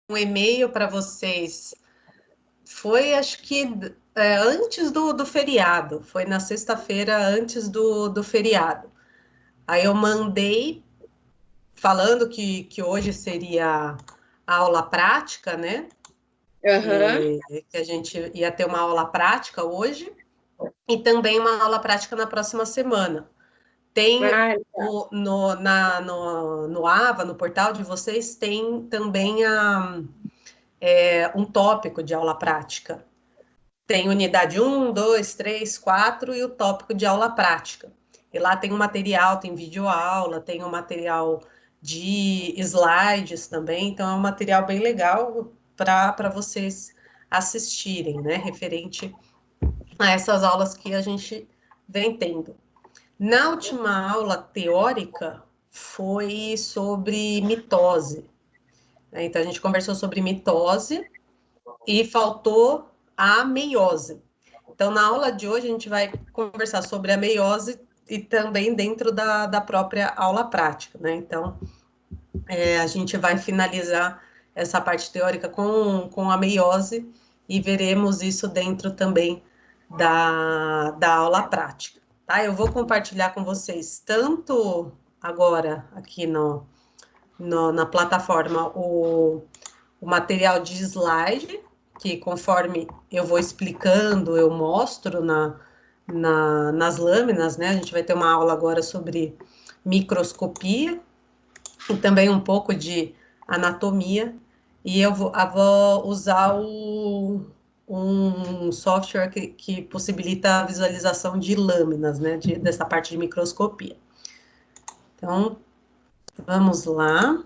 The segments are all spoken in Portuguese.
um e-mail para vocês. Foi, acho que antes do feriado, foi na sexta-feira antes do feriado. Aí eu mandei falando que hoje seria a aula prática, né? Aham. Que a gente ia ter uma aula prática hoje e também uma aula prática na próxima semana. Tem Ah, no AVA, no portal de vocês, tem também um tópico de aula prática. Tem unidade 1, 2, 3, 4 e o tópico de aula prática. E lá tem um material, tem videoaula, tem um material de slides também, então é um material bem legal para vocês assistirem, né? Referente a essas aulas que a gente vem tendo. Na última aula teórica foi sobre mitose, né? Então a gente conversou sobre mitose e faltou a meiose. Então, na aula de hoje, a gente vai conversar sobre a meiose e também dentro da própria aula prática, né? Então, a gente vai finalizar essa parte teórica com a meiose e veremos isso dentro também da aula prática, tá? Eu vou compartilhar com vocês tanto agora aqui na plataforma o material de slide, que conforme eu vou explicando, eu mostro nas lâminas, né? A gente vai ter uma aula agora sobre microscopia e também um pouco de anatomia. E eu vou usar um software que possibilita a visualização de lâminas, né? Dessa parte de microscopia. Então, vamos lá.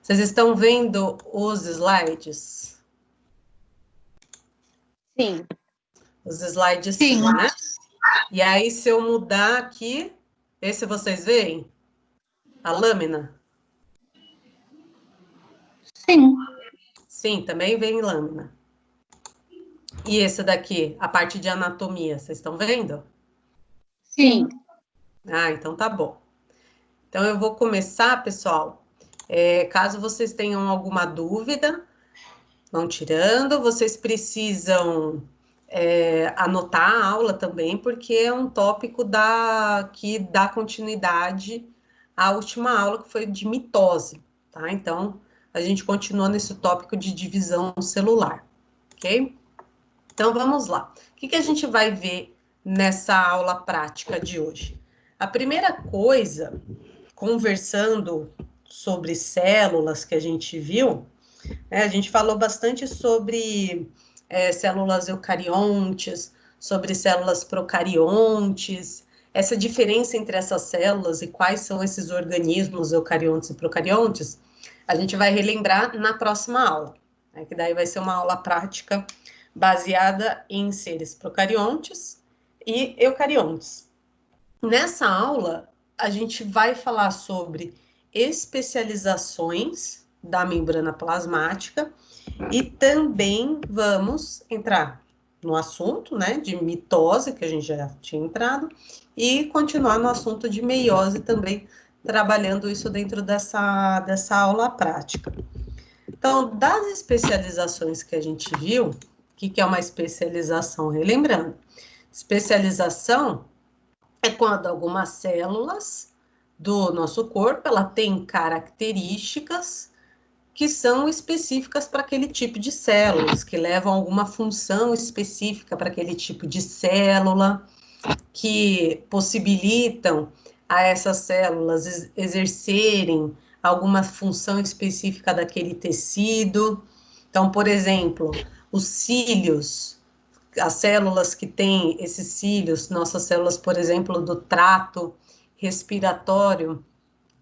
Vocês estão vendo os slides? sim. Os slides Sim. sim, né? E aí, se eu mudar aqui, esse vocês veem? A lâmina? Sim. Sim, também vem lâmina. E esse daqui, a parte de anatomia, vocês estão vendo? Sim. Ah, então tá bom. Então eu vou começar, pessoal. Caso vocês tenham alguma dúvida, vão tirando. Vocês precisam anotar a aula também, porque é um tópico que dá continuidade à última aula, que foi de mitose, tá? Então, a gente continua nesse tópico de divisão celular, ok? Então, vamos lá. O que a gente vai ver nessa aula prática de hoje? A primeira coisa, conversando sobre células que a gente viu, a gente falou bastante sobre células eucariontes, sobre células procariontes, essa diferença entre essas células e quais são esses organismos eucariontes e procariontes, a gente vai relembrar na próxima aula, né, que daí vai ser uma aula prática baseada em seres procariontes e eucariontes. Nessa aula, a gente vai falar sobre especializações da membrana plasmática e também vamos entrar no assunto, né, de mitose, que a gente já tinha entrado, e continuar no assunto de meiose também, trabalhando isso dentro dessa aula prática. Então, das especializações que a gente viu, o que é uma especialização? Relembrando, especialização é quando algumas células do nosso corpo, ela tem características que são específicas para aquele tipo de células, que levam alguma função específica para aquele tipo de célula, que possibilitam a essas células exercerem alguma função específica daquele tecido. Então, por exemplo, os cílios, as células que têm esses cílios, nossas células, por exemplo, do trato respiratório,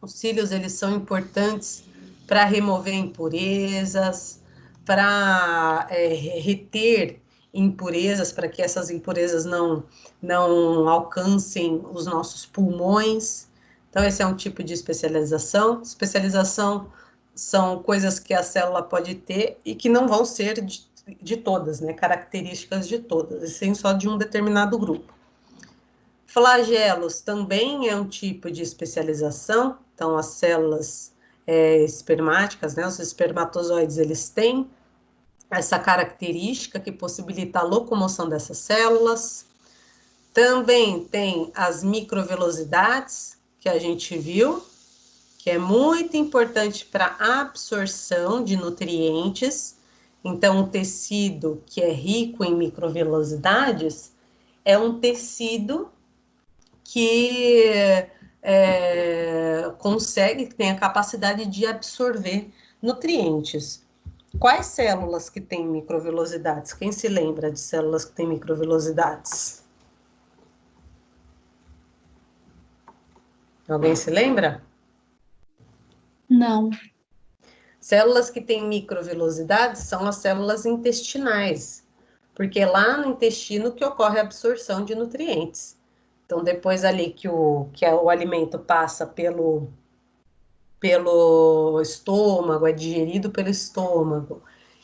os cílios, eles são importantes para remover impurezas, para reter impurezas, para que essas impurezas não alcancem os nossos pulmões. Então, esse é um tipo de especialização. Especialização são coisas que a célula pode ter e que não vão ser de todas, né? Características de todas, e sim só de um determinado grupo. Flagelos também é um tipo de especialização, então as células espermáticas, né? Os espermatozoides, eles têm essa característica que possibilita a locomoção dessas células. Também tem as microvelocidades, que a gente viu, que é muito importante para a absorção de nutrientes. Então, o tecido que é rico em microvelocidades é um tecido que consegue, que tem a capacidade de absorver nutrientes. Quais células que têm microvelocidades? Quem se lembra de células que têm microvelocidades? Alguém se lembra? Não. Células que têm microvelocidades são as células intestinais, porque é lá no intestino que ocorre a absorção de nutrientes. Então, depois ali que o alimento passa pelo estômago, é digerido pelo estômago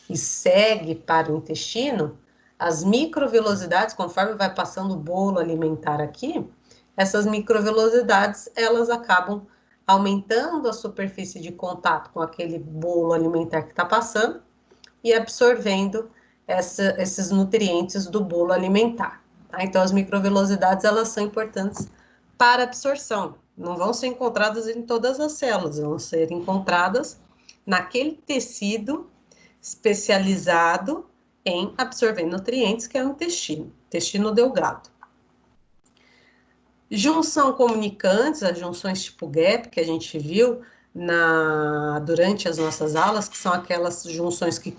e segue para o intestino, as microvelocidades, conforme vai passando o bolo alimentar aqui, essas microvelocidades, elas acabam aumentando a superfície de contato com aquele bolo alimentar que está passando e absorvendo esses nutrientes do bolo alimentar. Tá? Então, as microvelocidades, elas são importantes para absorção. Não vão ser encontradas em todas as células, vão ser encontradas naquele tecido especializado em absorver nutrientes, que é o intestino delgado. Junção comunicantes, as junções tipo gap, que a gente viu durante as nossas aulas, que são aquelas junções que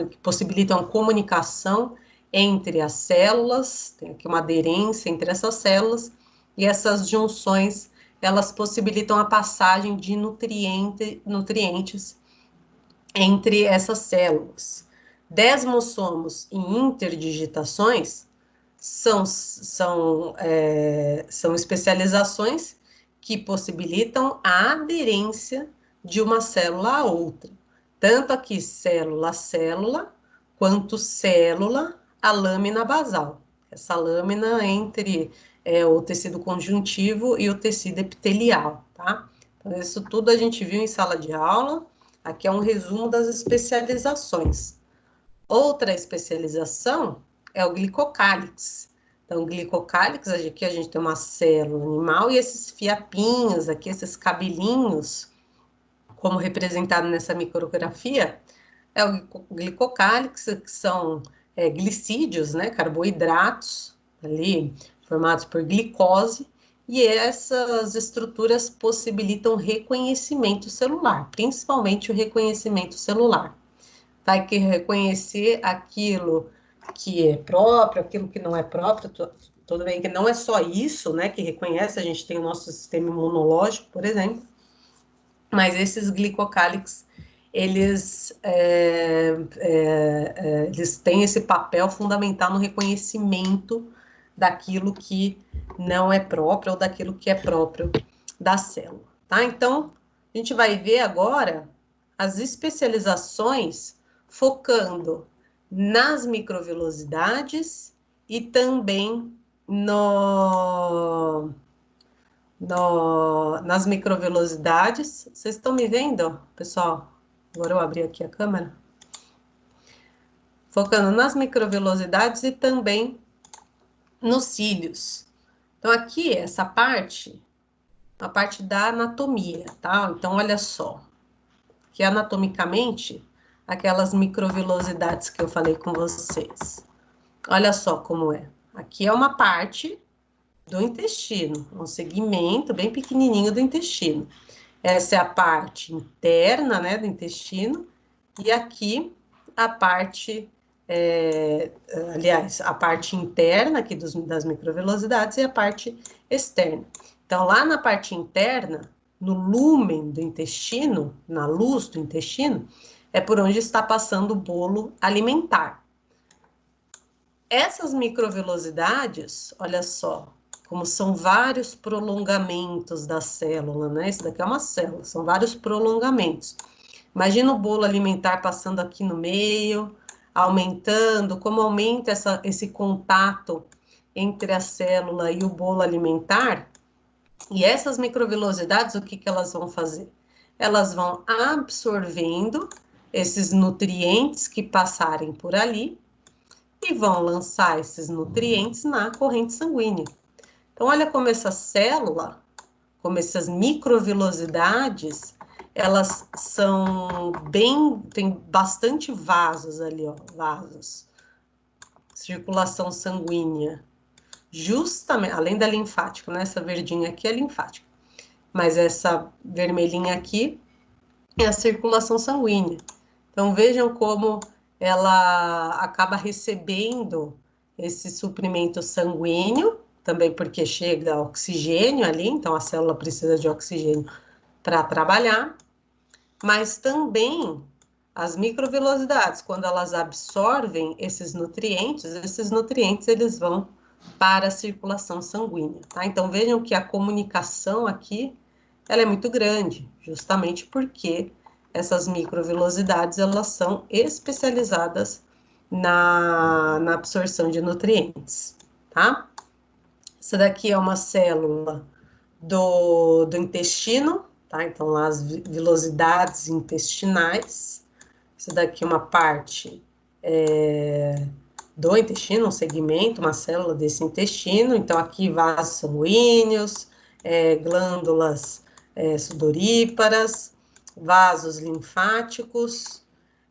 que possibilitam comunicação entre as células, tem aqui uma aderência entre essas células, e essas junções, elas possibilitam a passagem de nutrientes entre essas células. Desmossomos e interdigitações são especializações que possibilitam a aderência de uma célula a outra. Tanto aqui célula a célula, quanto célula a lâmina basal. Essa lâmina entre o tecido conjuntivo e o tecido epitelial, tá? Então, isso tudo a gente viu em sala de aula. Aqui é um resumo das especializações. Outra especialização é o glicocálix. Então, o glicocálix, aqui a gente tem uma célula animal e esses fiapinhos aqui, esses cabelinhos, como representado nessa micrografia, é o glicocálix, que são glicídios, né, carboidratos ali formados por glicose, e essas estruturas possibilitam reconhecimento celular, principalmente o reconhecimento celular. Vai que reconhecer aquilo que é próprio, aquilo que não é próprio, tudo bem que não é só isso, né, que reconhece, a gente tem o nosso sistema imunológico, por exemplo, mas esses glicocálix, eles têm esse papel fundamental no reconhecimento daquilo que não é próprio ou daquilo que é próprio da célula, tá? Então, a gente vai ver agora as especializações focando nas microvelocidades e também nas microvelocidades. Vocês estão me vendo, pessoal? Agora eu abri aqui a câmera. Focando nas microvelocidades e também nos cílios. Então, aqui, essa parte, a parte da anatomia, tá? Então, olha só. Que anatomicamente, aquelas microvelocidades que eu falei com vocês. Olha só como é. Aqui é uma parte do intestino, um segmento bem pequenininho do intestino. Essa é a parte interna, né, do intestino, e aqui a parte, aliás, a parte interna aqui das microvelocidades e a parte externa. Então, lá na parte interna, no lúmen do intestino, na luz do intestino, é por onde está passando o bolo alimentar. Essas microvelocidades, olha só, como são vários prolongamentos da célula, né? Isso daqui é uma célula, são vários prolongamentos. Imagina o bolo alimentar passando aqui no meio, aumentando, como aumenta esse contato entre a célula e o bolo alimentar. E essas microvelocidades, o que elas vão fazer? elas vão absorvendo esses nutrientes que passarem por ali e vão lançar esses nutrientes na corrente sanguínea. Então, olha como essa célula, como essas microvilosidades, elas são bem, tem bastante vasos ali, ó, vasos, circulação sanguínea, justamente, além da linfática, né? Essa verdinha aqui é linfática, mas essa vermelhinha aqui é a circulação sanguínea. Então, vejam como ela acaba recebendo esse suprimento sanguíneo, também porque chega oxigênio ali, então a célula precisa de oxigênio para trabalhar, mas também as microvelocidades, quando elas absorvem esses nutrientes eles vão para a circulação sanguínea, tá? Então vejam que a comunicação aqui, ela é muito grande, justamente porque essas microvelocidades, elas são especializadas na absorção de nutrientes, tá? Essa daqui é uma célula do intestino, tá? Então, lá as vilosidades intestinais. Isso daqui é uma parte do intestino, um segmento, uma célula desse intestino. Então, aqui vasos sanguíneos, glândulas sudoríparas, vasos linfáticos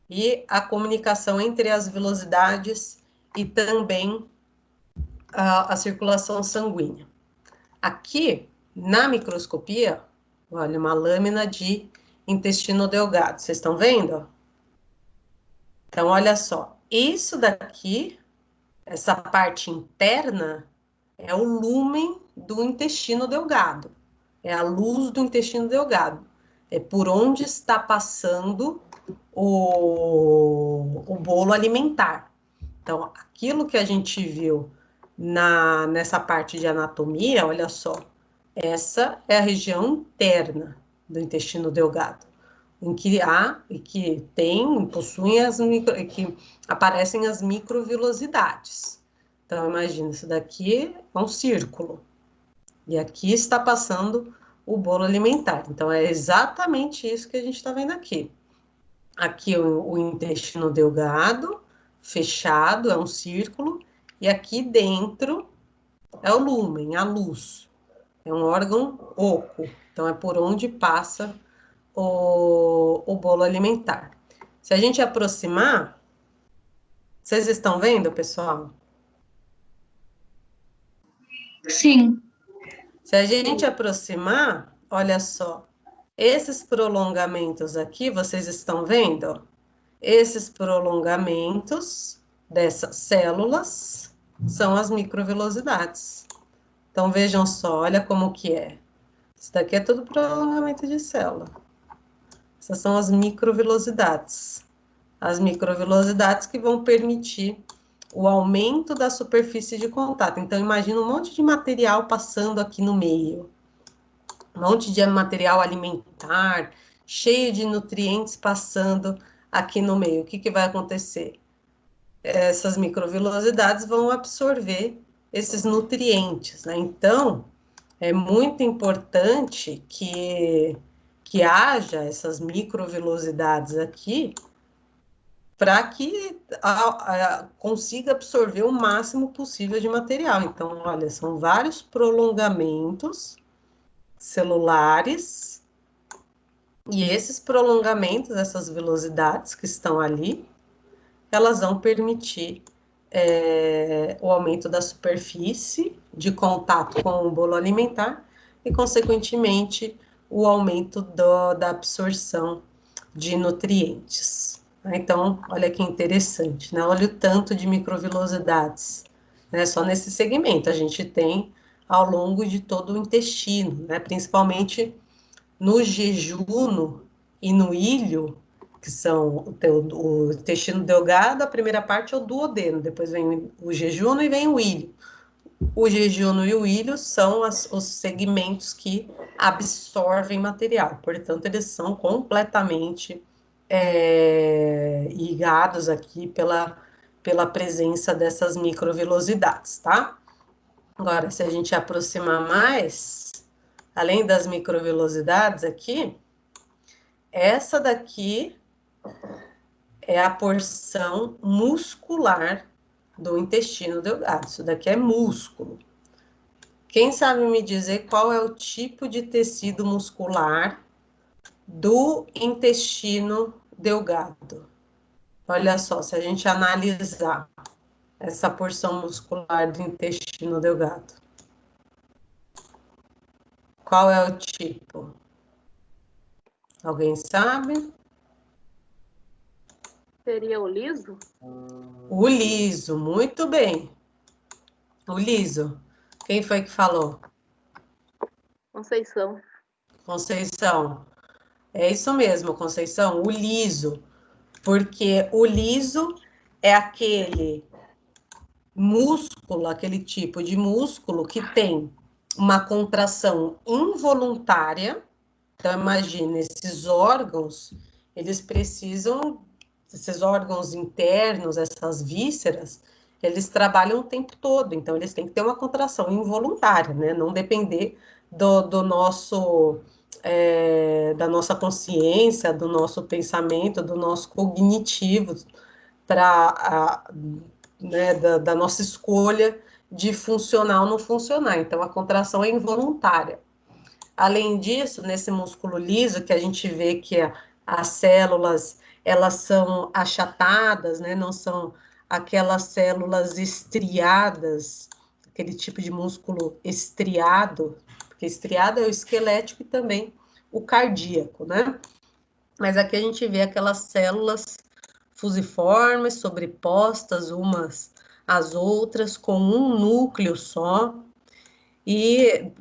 e a comunicação entre as vilosidades e também a circulação sanguínea. Aqui, na microscopia, olha, uma lâmina de intestino delgado. Vocês estão vendo? Então, olha só. Isso daqui, essa parte interna, é o lúmen do intestino delgado. É a luz do intestino delgado. É por onde está passando o bolo alimentar. Então, aquilo que a gente viu nessa parte de anatomia, olha só, essa é a região interna do intestino delgado, em que há e que possuem que aparecem as microvilosidades. Então, imagina, isso daqui é um círculo, e aqui está passando o bolo alimentar. Então, é exatamente isso que a gente está vendo aqui. Aqui o intestino delgado, fechado, é um círculo, e aqui dentro é o lúmen, a luz. É um órgão oco, então é por onde passa o bolo alimentar. Se a gente aproximar, vocês estão vendo, pessoal? Sim. Se a gente aproximar, olha só, esses prolongamentos aqui, vocês estão vendo? Esses prolongamentos dessas células são as microvelocidades. Então, vejam só, olha como que é. Isso daqui é tudo prolongamento de célula. Essas são as microvelocidades. As microvelocidades que vão permitir o aumento da superfície de contato. Então, imagina um monte de material passando aqui no meio. Um monte de material alimentar, cheio de nutrientes passando aqui no meio. O que que vai acontecer? Essas microvelocidades vão absorver esses nutrientes, né? Então, é muito importante que haja essas microvelocidades aqui para que consiga absorver o máximo possível de material. Então, olha, são vários prolongamentos celulares, e esses prolongamentos, essas velocidades que estão ali, elas vão permitir o aumento da superfície de contato com o bolo alimentar e, consequentemente, o aumento da absorção de nutrientes. Então, olha que interessante, né? Olha o tanto de microvilosidades, né? Só nesse segmento a gente tem ao longo de todo o intestino, né? Principalmente no jejuno e no ilho, que são o intestino delgado, a primeira parte é o duodeno, depois vem o jejuno e vem o ilho. O jejuno e o ilho são os segmentos que absorvem material, portanto, eles são completamente irrigados aqui pela presença dessas microvelocidades, tá? Agora, se a gente aproximar mais, além das microvelocidades aqui, Essa daqui é a porção muscular do intestino delgado. Isso daqui é músculo. Quem sabe me dizer qual é o tipo de tecido muscular do intestino delgado? Olha só, se a gente analisar essa porção muscular do intestino delgado. Qual é o tipo? Alguém sabe? Seria o liso? O liso, muito bem. O liso. Quem foi que falou? Conceição. Conceição. É isso mesmo, Conceição, o liso. Porque o liso é aquele músculo, aquele tipo de músculo que tem uma contração involuntária. Então, imagine, esses órgãos, eles precisam, esses órgãos internos, essas vísceras, eles trabalham o tempo todo, então eles têm que ter uma contração involuntária, né? Não depender do nosso, da nossa consciência, do nosso pensamento, do nosso cognitivo, para, né, da nossa escolha de funcionar ou não funcionar. Então, a contração é involuntária. Além disso, nesse músculo liso, que a gente vê que as células, elas são achatadas, né? Não são aquelas células estriadas, aquele tipo de músculo estriado, porque estriado é o esquelético e também o cardíaco, né? Mas aqui a gente vê aquelas células fusiformes, sobrepostas umas às outras, com um núcleo só, e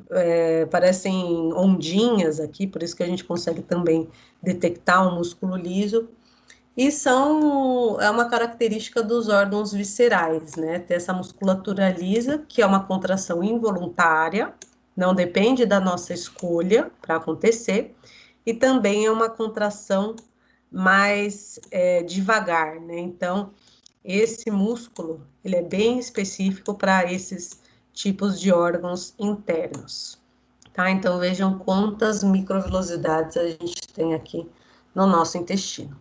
parecem ondinhas aqui, por isso que a gente consegue também detectar o músculo liso, e é uma característica dos órgãos viscerais, né? Ter essa musculatura lisa, que é uma contração involuntária, não depende da nossa escolha para acontecer, e também é uma contração mais devagar, né? Então, esse músculo, ele é bem específico para esses tipos de órgãos internos, tá? Então, vejam quantas microvilosidades a gente tem aqui no nosso intestino.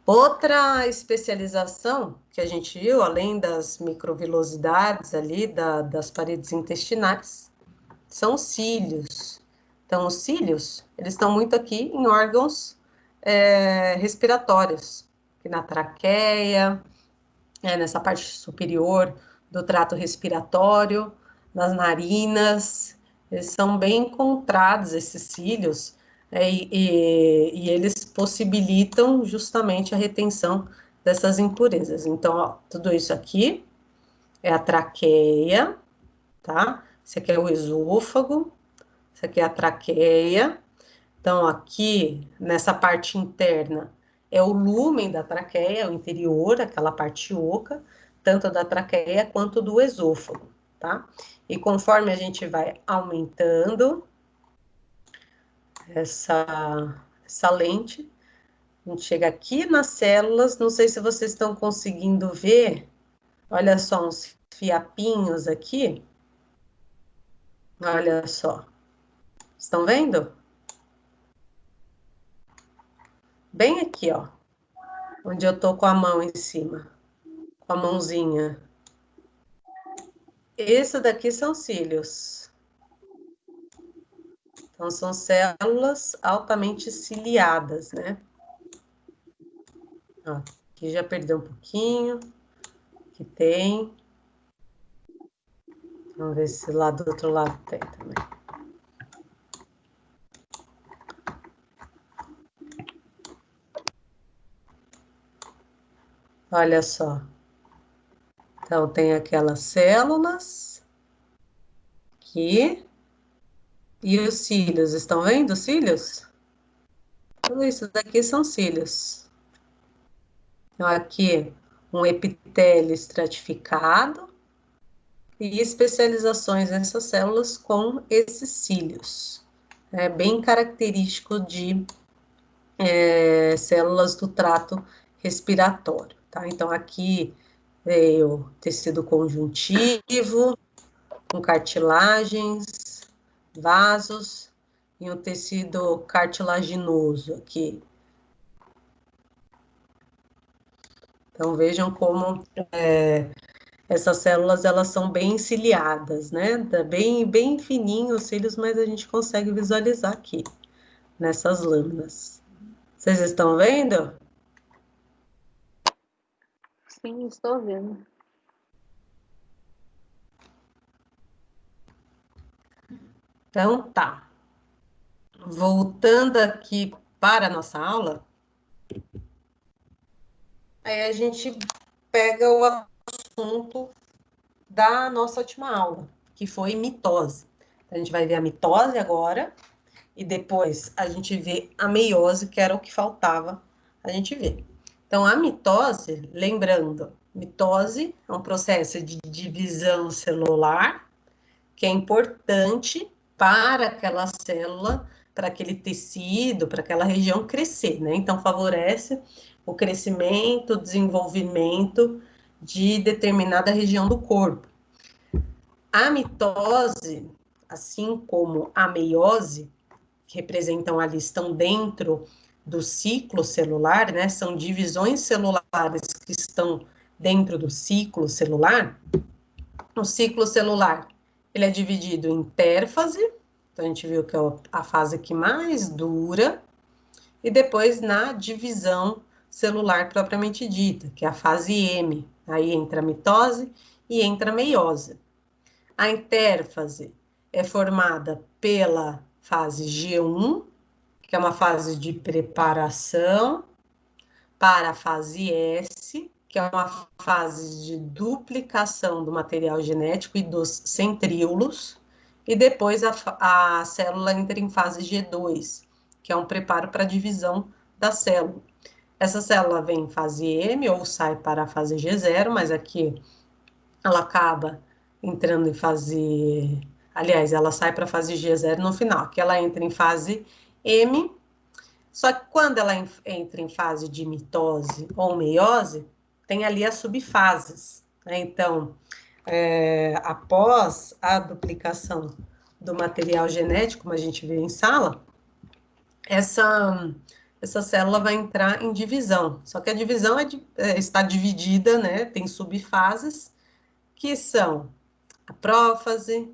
Outra especialização que a gente viu, além das microvilosidades ali das paredes intestinais, são os cílios. Então, os cílios, eles estão muito aqui em órgãos respiratórios, aqui na traqueia, nessa parte superior do trato respiratório, nas narinas, eles são bem encontrados, esses cílios, e eles possibilitam justamente a retenção dessas impurezas. Então, ó, tudo isso aqui é a traqueia, tá? Esse aqui é o esôfago, esse aqui é a traqueia. Então, aqui, nessa parte interna, é o lúmen da traqueia, o interior, aquela parte oca, tanto da traqueia quanto do esôfago, tá? E conforme a gente vai aumentando essa lente, a gente chega aqui nas células, não sei se vocês estão conseguindo ver, olha só uns fiapinhos aqui, olha só, estão vendo? Bem aqui, ó, onde eu tô com a mão em cima, com a mãozinha. Isso daqui são cílios. Então, são células altamente ciliadas, né? Ó, aqui já perdeu um pouquinho. Aqui tem. Vamos ver se lá do outro lado tem também. Olha só. Então, tem aquelas células aqui. E os cílios, estão vendo os cílios? Tudo isso daqui são cílios. Então, aqui, um epitélio estratificado e especializações nessas células com esses cílios. É bem característico de células do trato respiratório, tá? Então, aqui veio tecido conjuntivo, com cartilagens, vasos, em um tecido cartilaginoso aqui. Então, vejam como essas células, elas são bem ciliadas, né? Bem, bem fininhos os cílios, mas a gente consegue visualizar aqui, nessas lâminas. Vocês estão vendo? Sim, estou vendo. Então, tá. Voltando aqui para a nossa aula, aí a gente pega o assunto da nossa última aula, que foi mitose. A gente vai ver a mitose agora, e depois a gente vê a meiose, que era o que faltava a gente ver. Então, a mitose, lembrando, mitose é um processo de divisão celular que é importante para aquela célula, para aquele tecido, para aquela região crescer, né? Então, favorece o crescimento, o desenvolvimento de determinada região do corpo. A mitose, assim como a meiose, que representam ali, estão dentro do ciclo celular, né? São divisões celulares que estão dentro do ciclo celular. O ciclo celular, ele é dividido em intérfase, então a gente viu que é a fase que mais dura, e depois na divisão celular propriamente dita, que é a fase M. Aí entra a mitose e entra a meiose. A intérfase é formada pela fase G1, que é uma fase de preparação, para a fase S, que é uma fase de duplicação do material genético e dos centríolos, e depois a célula entra em fase G2, que é um preparo para a divisão da célula. Essa célula vem em fase M ou sai para a fase G0, mas aqui ela acaba entrando em fase. Aliás, ela sai para a fase G0 no final, que ela entra em fase M. Só que quando ela entra em fase de mitose ou meiose, tem ali as subfases, né? Então, após a duplicação do material genético, como a gente vê em sala, essa célula vai entrar em divisão. Só que a divisão está dividida, né? Tem subfases, que são a prófase,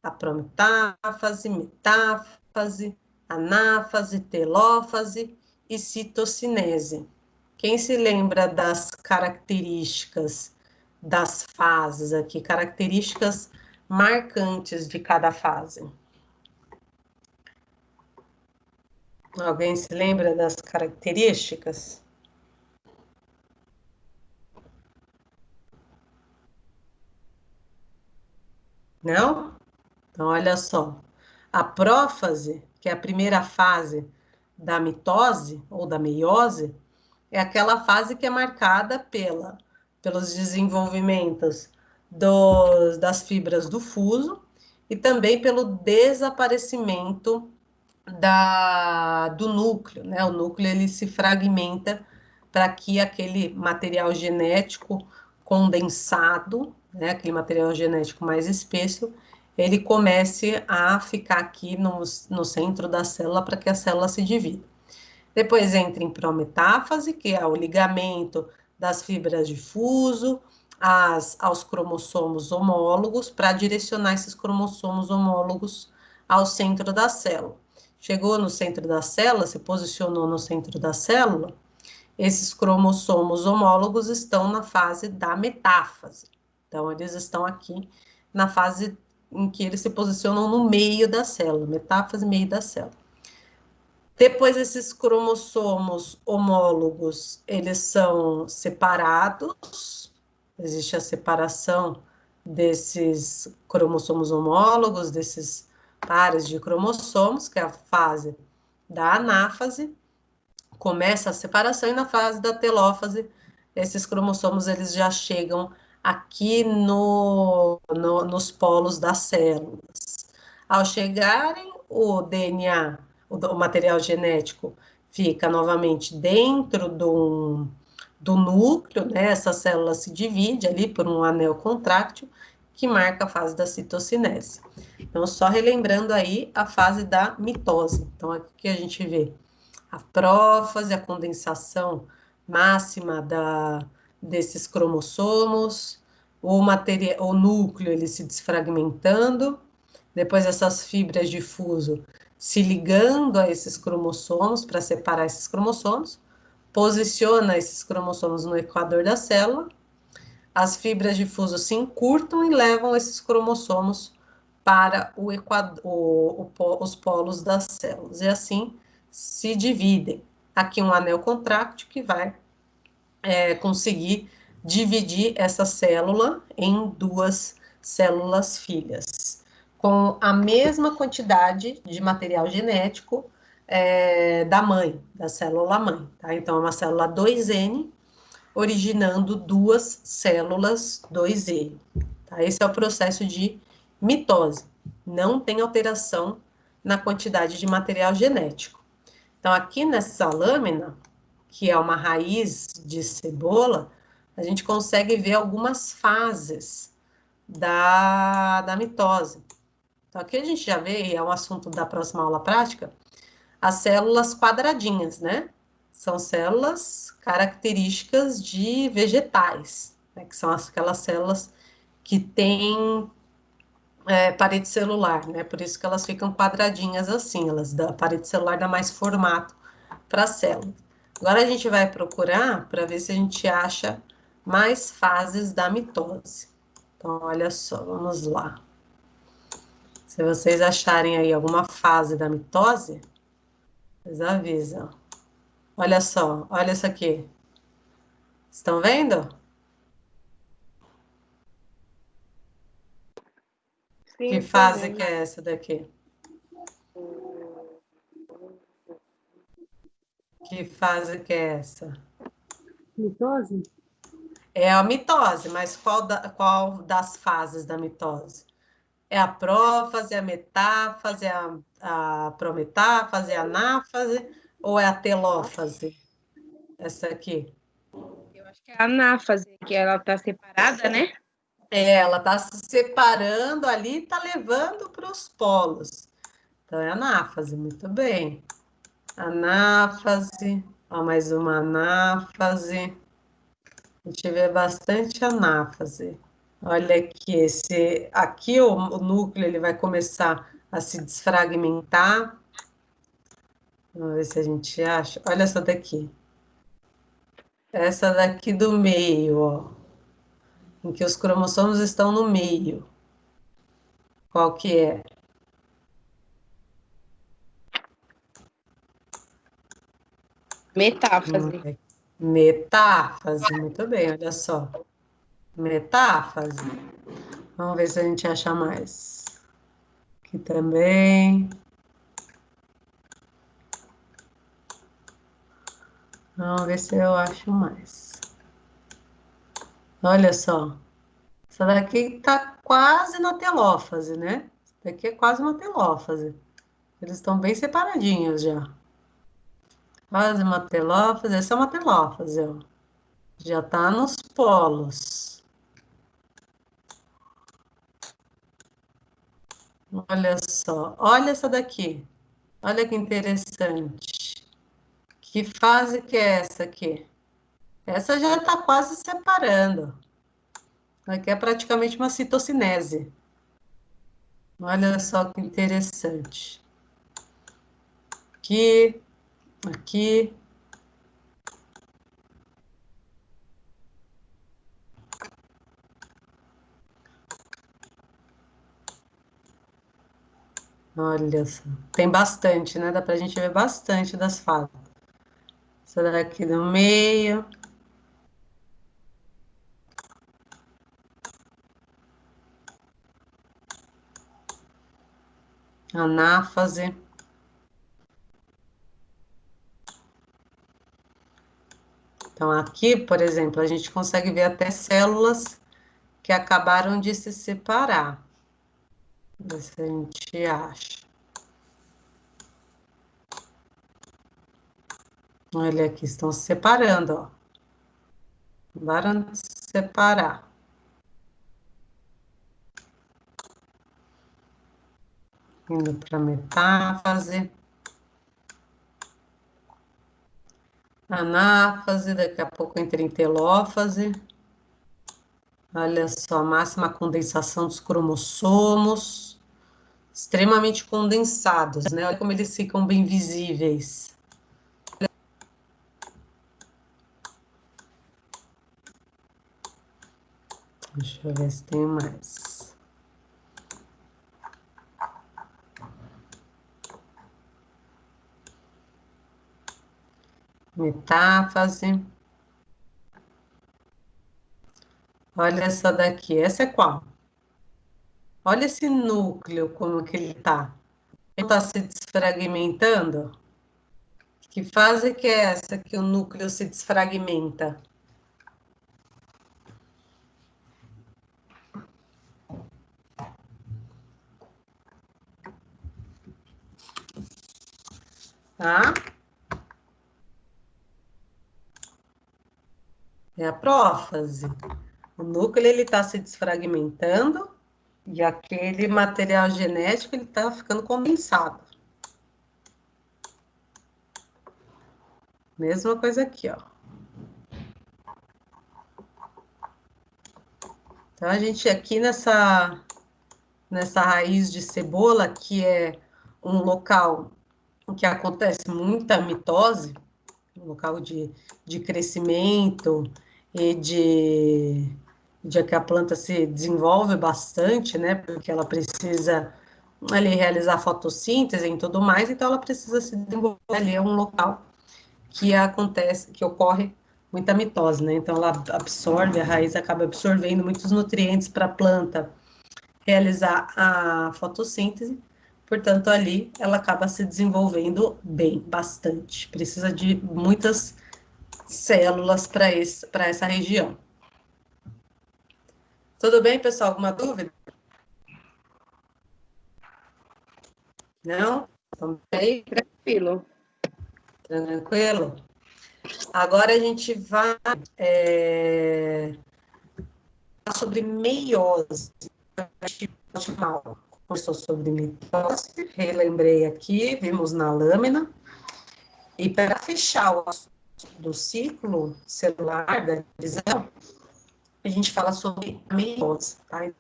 a prometáfase, metáfase, anáfase, telófase e citocinese. Quem se lembra das características das fases aqui, características marcantes de cada fase? Alguém se lembra das características? Não? Então, olha só. A prófase, que é a primeira fase da mitose ou da meiose, é aquela fase que é marcada pelos desenvolvimentos das fibras do fuso e também pelo desaparecimento do núcleo, né? O núcleo ele se fragmenta para que aquele material genético condensado, né? Aquele material genético mais espesso, ele comece a ficar aqui no centro da célula para que a célula se divida. Depois entra em prometáfase, que é o ligamento das fibras de fuso aos cromossomos homólogos, para direcionar esses cromossomos homólogos ao centro da célula. Chegou no centro da célula, se posicionou no centro da célula, esses cromossomos homólogos estão na fase da metáfase. Então, eles estão aqui na fase em que eles se posicionam no meio da célula, metáfase, meio da célula. Depois, esses cromossomos homólogos, eles são separados, existe a separação desses cromossomos homólogos, desses pares de cromossomos, que é a fase da anáfase, começa a separação, e na fase da telófase, esses cromossomos, eles já chegam aqui nos polos das células. Ao chegarem, o DNA, o material genético, fica novamente dentro do núcleo, né? Essa célula se divide ali por um anel contráctil, que marca a fase da citocinese. Então, só relembrando aí a fase da mitose. Então, aqui a gente vê a prófase, a condensação máxima desses cromossomos, o núcleo ele se desfragmentando, depois essas fibras de fuso se ligando a esses cromossomos para separar esses cromossomos, posiciona esses cromossomos no equador da célula, as fibras de fuso se encurtam e levam esses cromossomos para os polos das células, e assim se dividem. Aqui um anel contráctil que vai conseguir dividir essa célula em duas células filhas, com a mesma quantidade de material genético da mãe, da célula mãe. Tá? Então, é uma célula 2N, originando duas células 2N. Tá? Esse é o processo de mitose. Não tem alteração na quantidade de material genético. Então, aqui nessa lâmina, que é uma raiz de cebola, a gente consegue ver algumas fases da mitose. Então, aqui a gente já vê, e é um assunto da próxima aula prática, as células quadradinhas, né? São células características de vegetais, né? Que são aquelas células que têm parede celular, né? Por isso que elas ficam quadradinhas assim, a parede celular dá mais formato para a célula. Agora a gente vai procurar para ver se a gente acha mais fases da mitose. Então, olha só, vamos lá. Se vocês acharem aí alguma fase da mitose, vocês avisam. Olha só, olha isso aqui. Estão vendo? Sim, Que estou fase vendo. que é essa daqui? Que fase que é essa? Mitose? É a mitose, mas qual das fases da mitose? É a prófase, a metáfase, a prometáfase, a anáfase ou é a telófase? Essa aqui. Eu acho que é a anáfase, que ela tá separada, né? Ela está se separando ali e está levando para os polos. Então, é a anáfase, muito bem. Anáfase, ó, mais uma anáfase. A gente vê bastante anáfase. Olha aqui, aqui o núcleo ele vai começar a se desfragmentar. Vamos ver se a gente acha. Olha essa daqui. Essa daqui do meio, ó, em que os cromossomos estão no meio. Qual que é? Metáfase. Metáfase, muito bem, olha só. Metáfase. Vamos ver se a gente acha mais. Aqui também. Vamos ver se eu acho mais. Olha só. Essa daqui tá quase na telófase, né? Essa daqui é quase uma telófase. Eles estão bem separadinhos já. Quase uma telófase. Essa é uma telófase, ó. Já tá nos polos. Olha só. Olha essa daqui. Olha que interessante. Que fase que é essa aqui? Essa já está quase separando. Aqui é praticamente uma citocinese. Olha só que interessante. Aqui, aqui. Olha só. Tem bastante, né? Dá pra gente ver bastante das fases. Essa daqui no meio. Anáfase. Então, aqui, por exemplo, a gente consegue ver até células que acabaram de se separar. Ver se a gente acha. Olha aqui, estão se separando, ó. Acabaram de se separar. Indo para metáfase. Anáfase, daqui a pouco entra em telófase. Olha só, máxima condensação dos cromossomos. Extremamente condensados, né? Olha como eles ficam bem visíveis. Deixa eu ver se tem mais. Metáfase. Olha essa daqui. Essa é qual? Olha esse núcleo, como que ele tá. Ele tá se desfragmentando? Que fase que é essa que o núcleo se desfragmenta? Tá? É a prófase. O núcleo ele está se desfragmentando e aquele material genético ele está ficando condensado. Mesma coisa aqui, ó. Então a gente aqui nessa raiz de cebola, que é um local em que acontece muita mitose, um local de crescimento e de que a planta se desenvolve bastante, né? Porque ela precisa ali realizar fotossíntese e tudo mais, então ela precisa se desenvolver ali, é um local que acontece, que ocorre muita mitose, né? Então ela absorve, a raiz acaba absorvendo muitos nutrientes para a planta realizar a fotossíntese, portanto ali ela acaba se desenvolvendo bem, bastante. Precisa de muitas células para essa região. Tudo bem, pessoal? Alguma dúvida? Não? Estamos bem? Tranquilo. Tranquilo? Agora a gente vai falar sobre meiose. A gente conversou sobre mitose, relembrei aqui, vimos na lâmina. E para fechar o assunto do ciclo celular, da divisão, a gente fala sobre a meiose, tá?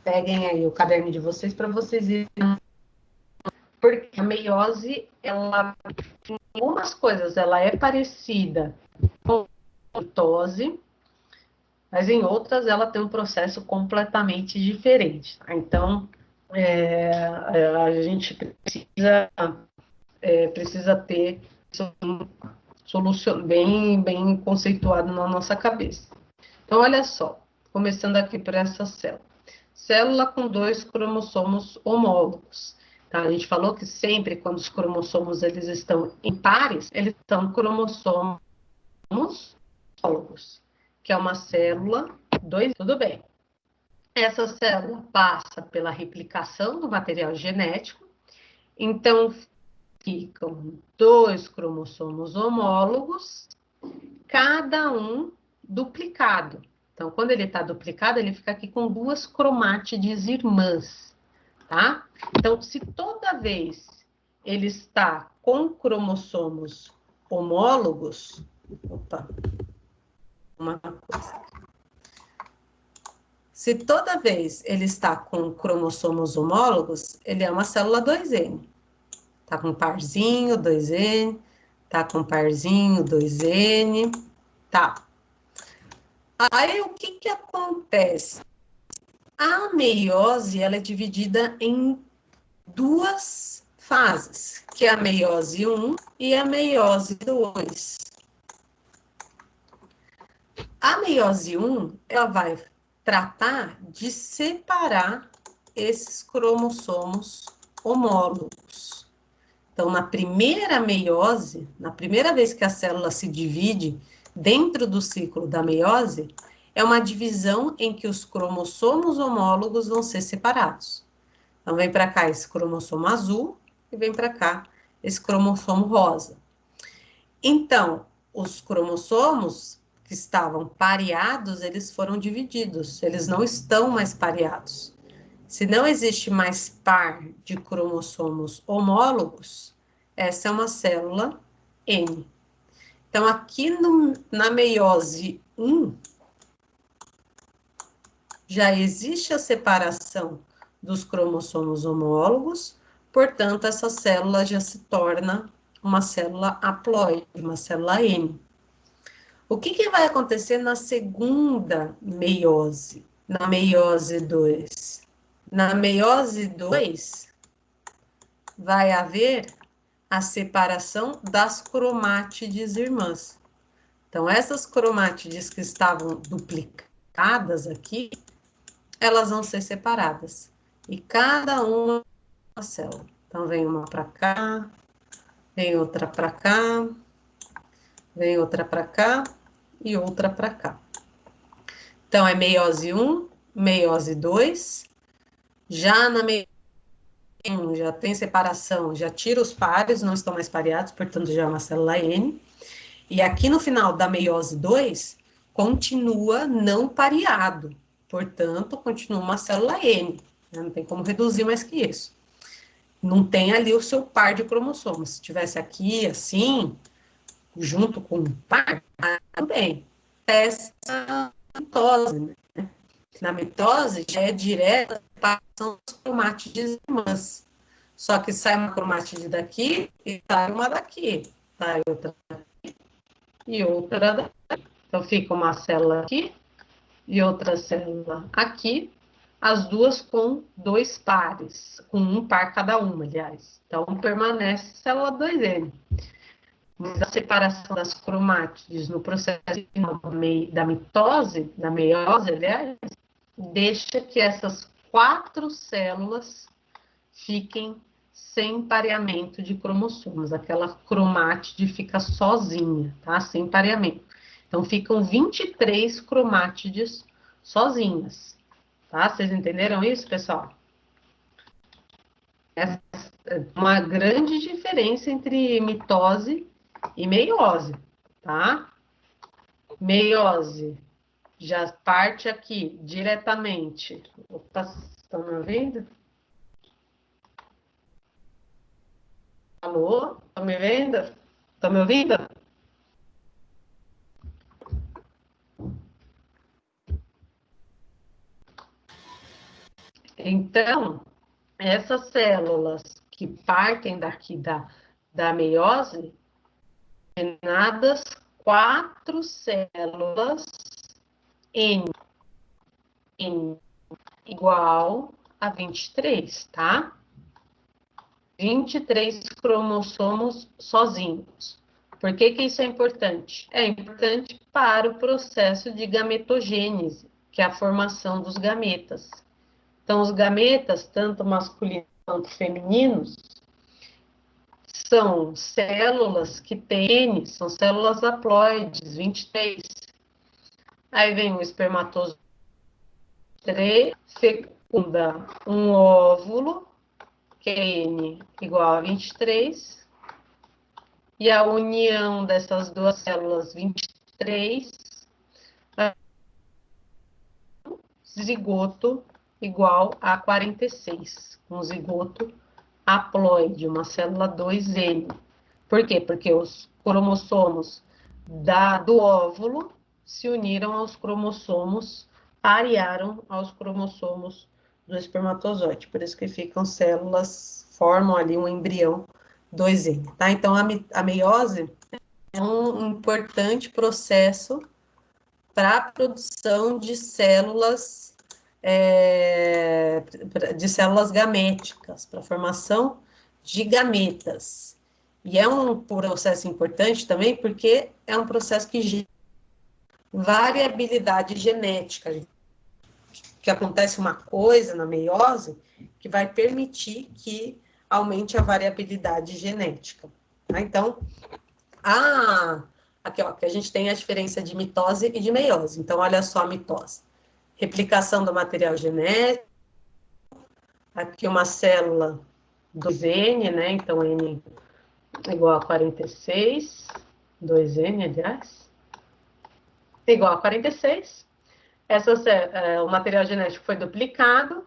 Peguem aí o caderno de vocês para vocês irem. Porque a meiose, ela, em algumas coisas, ela é parecida com a mitose, mas em outras ela tem um processo completamente diferente. Tá? Então, a gente precisa ter solução bem conceituado na nossa cabeça. Então, olha só, começando aqui por essa célula. Célula com 2 cromossomos homólogos. Tá? A gente falou que sempre quando os cromossomos eles estão em pares, eles são cromossomos homólogos, que é uma célula 2, tudo bem. Essa célula passa pela replicação do material genético, então ficam 2 cromossomos homólogos, cada um duplicado. Então, quando ele está duplicado, ele fica aqui com 2 cromátides irmãs, tá? Então, se toda vez ele está com cromossomos homólogos, opa, uma coisa. Se toda vez ele está com cromossomos homólogos, ele é uma célula 2N. Tá com parzinho, 2N, tá com parzinho, 2N, tá. Aí, o que que acontece? A meiose, ela é dividida em 2 fases, que é a meiose 1 e a meiose 2. A meiose 1, ela vai tratar de separar esses cromossomos homólogos. Então, na primeira meiose, na primeira vez que a célula se divide dentro do ciclo da meiose, é uma divisão em que os cromossomos homólogos vão ser separados. Então, vem para cá esse cromossomo azul e vem para cá esse cromossomo rosa. Então, os cromossomos que estavam pareados, eles foram divididos, eles não estão mais pareados. Se não existe mais par de cromossomos homólogos, essa é uma célula N. Então, aqui na meiose 1, já existe a separação dos cromossomos homólogos, portanto, essa célula já se torna uma célula haploide, uma célula N. O que vai acontecer na segunda meiose, na meiose 2? Na meiose 2, vai haver a separação das cromátides irmãs. Então, essas cromátides que estavam duplicadas aqui, elas vão ser separadas. E cada uma célula. Então, vem uma para cá, vem outra para cá, vem outra para cá e outra para cá. Então, é meiose 1, meiose 2. Já na meiose 1, já tem separação, já tira os pares, não estão mais pareados, portanto, já é uma célula N. E aqui no final da meiose 2, continua não pareado. Portanto, continua uma célula N. Não tem como reduzir mais que isso. Não tem ali o seu par de cromossomos. Se tivesse aqui, assim, junto com o par, tudo bem. Essa mitose, né? Na mitose, já é direta a separação das cromátides irmãs. Só que sai uma cromátide daqui e sai uma daqui. Sai outra daqui e outra daqui. Então, fica uma célula aqui e outra célula aqui, as duas com dois pares, com um par cada uma, aliás. Então, permanece célula 2N. Mas a separação das cromátides no processo da mitose, da meiose, aliás, deixa que essas 4 células fiquem sem pareamento de cromossomos. Aquela cromátide fica sozinha, tá? Sem pareamento. Então, ficam 23 cromátides sozinhas, tá? Vocês entenderam isso, pessoal? Essa é uma grande diferença entre mitose e meiose, tá? Meiose já parte aqui diretamente. Opa, estão me ouvindo? Alô? Estão me vendo? Estão me ouvindo? Então, essas células que partem daqui da meiose, denominadas 4 células N igual a 23, tá? 23 cromossomos sozinhos. Por que isso é importante? É importante para o processo de gametogênese, que é a formação dos gametas. Então, os gametas, tanto masculinos quanto femininos, são células que têm N, são células haploides, 23. Aí vem o espermatozoide, fecunda um óvulo, que é N igual a 23, e a união dessas duas células 23, zigoto igual a 46, um zigoto haploide, uma célula 2N. Por quê? Porque os cromossomos do óvulo se uniram aos cromossomos, parearam aos cromossomos do espermatozoide. Por isso que ficam células, formam ali um embrião 2N, tá? Então, a meiose é um importante processo para a produção de células gaméticas, para a formação de gametas. E é um processo importante também porque é um processo que gera variabilidade genética, que acontece uma coisa na meiose que vai permitir que aumente a variabilidade genética. Tá? Então, aqui, ó, que a gente tem a diferença de mitose e de meiose. Então, olha só a mitose. Replicação do material genético. Aqui uma célula 2N, né? Então, N igual a 46. 2N, aliás. Igual a 46. O material genético foi duplicado.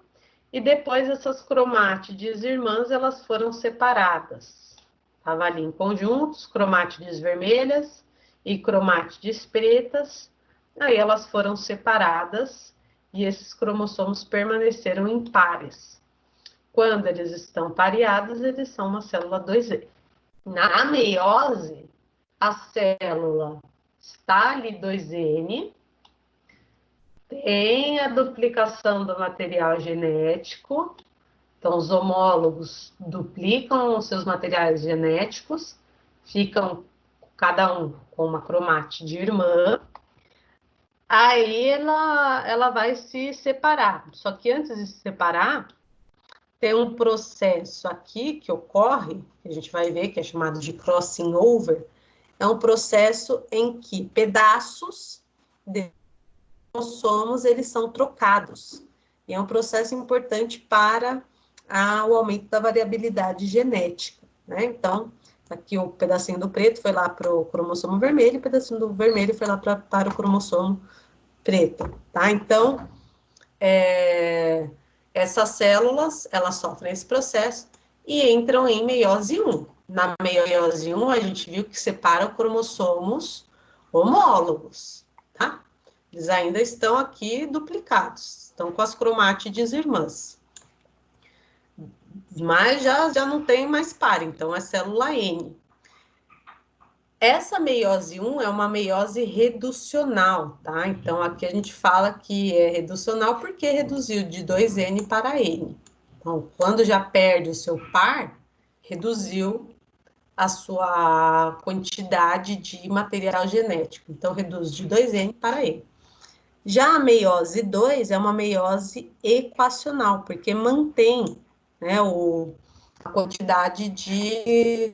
E depois essas cromátides irmãs, elas foram separadas. Estava ali em conjuntos, cromátides vermelhas e cromátides pretas. Aí elas foram separadas e esses cromossomos permaneceram em pares. Quando eles estão pareados, eles são uma célula 2E. Na meiose, a célula está ali 2N, tem a duplicação do material genético, então os homólogos duplicam os seus materiais genéticos, ficam cada um com uma cromátide irmã, aí ela vai se separar. Só que antes de se separar, tem um processo aqui que ocorre, que a gente vai ver, que é chamado de crossing over, é um processo em que pedaços de cromossomos, eles são trocados. E é um processo importante para o aumento da variabilidade genética, né? Então, aqui o pedacinho do preto foi lá para o cromossomo vermelho, e o pedacinho do vermelho foi lá para o cromossomo preto, tá? Então, essas células, elas sofrem esse processo e entram em meiose 1. Na meiose 1, a gente viu que separa cromossomos homólogos, tá? Eles ainda estão aqui duplicados, estão com as cromátides irmãs. Mas já não tem mais par, então é célula N. Essa meiose 1 é uma meiose reducional, tá? Então, aqui a gente fala que é reducional porque reduziu de 2N para N. Então, quando já perde o seu par, reduziu a sua quantidade de material genético. Então, reduz de 2N para N. Já a meiose 2 é uma meiose equacional, porque mantém, né, a quantidade de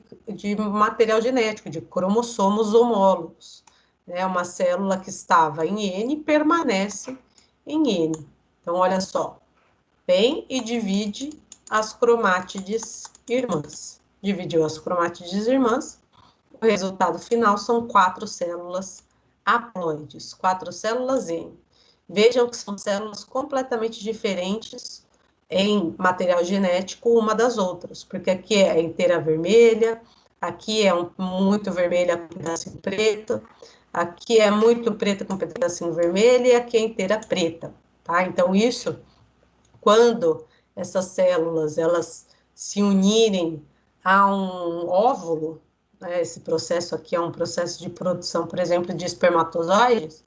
material genético, de cromossomos homólogos. É uma célula que estava em N permanece em N. Então, olha só, vem e divide as cromátides irmãs. Dividiu as cromátides irmãs, o resultado final são 4 células haploides, 4 células N. Vejam que são células completamente diferentes em material genético uma das outras, porque aqui é inteira vermelha, aqui é muito vermelha com pedacinho preto, aqui é muito preta com pedacinho vermelho e aqui é inteira preta, tá? Então, isso, quando essas células, elas se unirem a um óvulo, né, esse processo aqui é um processo de produção, por exemplo, de espermatozoides,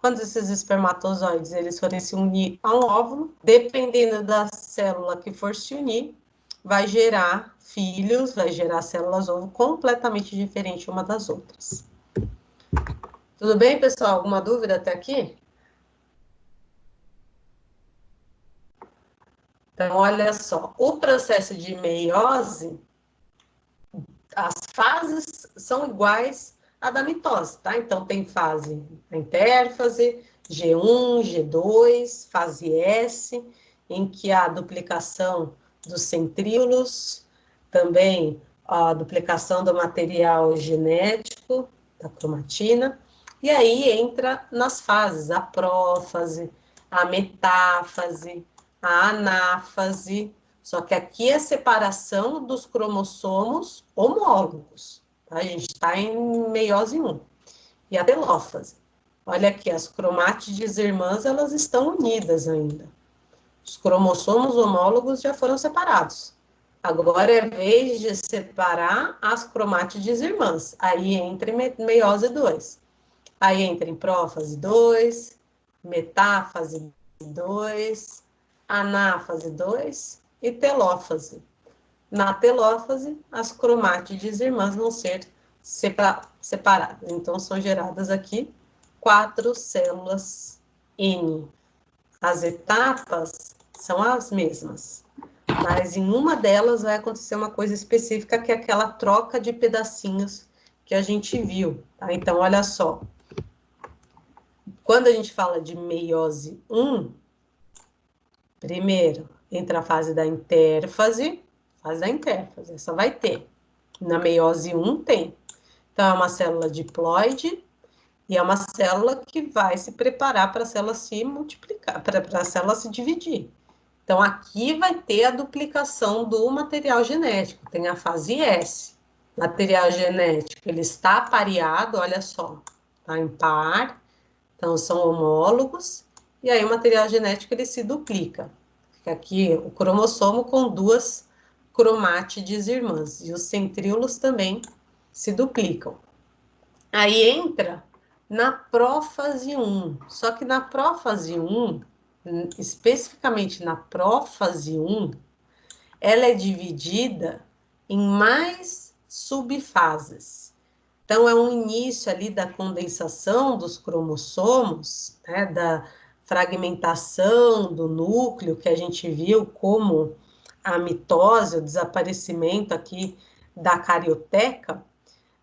quando esses espermatozoides eles forem se unir a um óvulo, dependendo da célula que for se unir, vai gerar filhos, vai gerar células ovo completamente diferentes uma das outras. Tudo bem, pessoal? Alguma dúvida até aqui? Então, olha só, o processo de meiose, as fases são iguais à da mitose, tá? Então, tem fase a intérfase, G1, G2, fase S, em que há a duplicação dos centríolos, também a duplicação do material genético, da cromatina, e aí entra nas fases, a prófase, a metáfase, a anáfase, só que aqui é a separação dos cromossomos homólogos, tá? A gente está em meiose 1. E a telófase. Olha aqui, as cromátides irmãs, elas estão unidas ainda. Os cromossomos homólogos já foram separados. Agora é vez de separar as cromátides irmãs. Aí entra em meiose 2. Aí entra em prófase 2, metáfase 2, anáfase 2 e telófase. Na telófase, as cromátides irmãs vão ser separadas. Então, são geradas aqui 4 células N. As etapas são as mesmas, mas em uma delas vai acontecer uma coisa específica, que é aquela troca de pedacinhos que a gente viu, tá? Então, olha só. Quando a gente fala de meiose 1, primeiro entra a fase da intérfase, essa vai ter. Na meiose 1 tem. Então, é uma célula diploide e é uma célula que vai se preparar para a célula se multiplicar, para a célula se dividir. Então, aqui vai ter a duplicação do material genético, tem a fase S. Material genético, ele está pareado, olha só, está em par, então são homólogos, e aí o material genético, ele se duplica. Fica aqui o cromossomo com duas cromátides irmãs, e os centríolos também se duplicam. Aí entra na prófase 1, só que na prófase 1, especificamente na prófase 1, ela é dividida em mais subfases. Então, é um início ali da condensação dos cromossomos, né, da fragmentação do núcleo, que a gente viu como a mitose, o desaparecimento aqui da carioteca,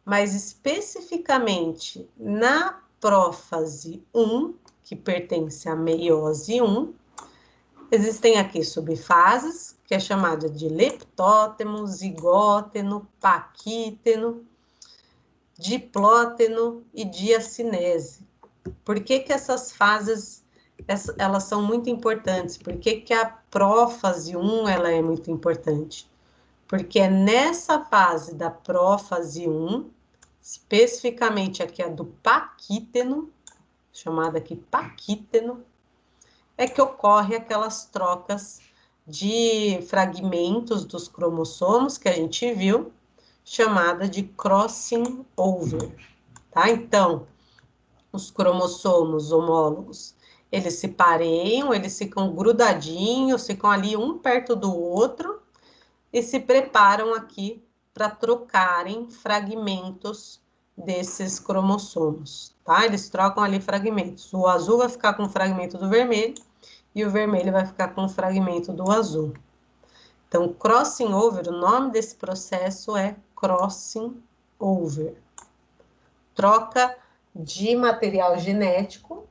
mas especificamente na prófase 1, que pertence à meiose 1, existem aqui subfases, que é chamada de leptóteno, zigóteno, paquíteno, diplóteno e diacinese. Por que que essas fases, elas são muito importantes? Por que que a prófase 1, ela é muito importante? Porque é nessa fase da prófase 1, especificamente aqui a do paquíteno, chamada aqui paquíteno, é que ocorre aquelas trocas de fragmentos dos cromossomos que a gente viu, chamada de crossing over, tá? Então, os cromossomos homólogos, eles se pareiam, eles ficam grudadinhos, ficam ali um perto do outro e se preparam aqui para trocarem fragmentos desses cromossomos, tá? Eles trocam ali fragmentos. O azul vai ficar com o fragmento do vermelho e o vermelho vai ficar com o fragmento do azul. Então, crossing over, o nome desse processo é crossing over. Troca de material genético,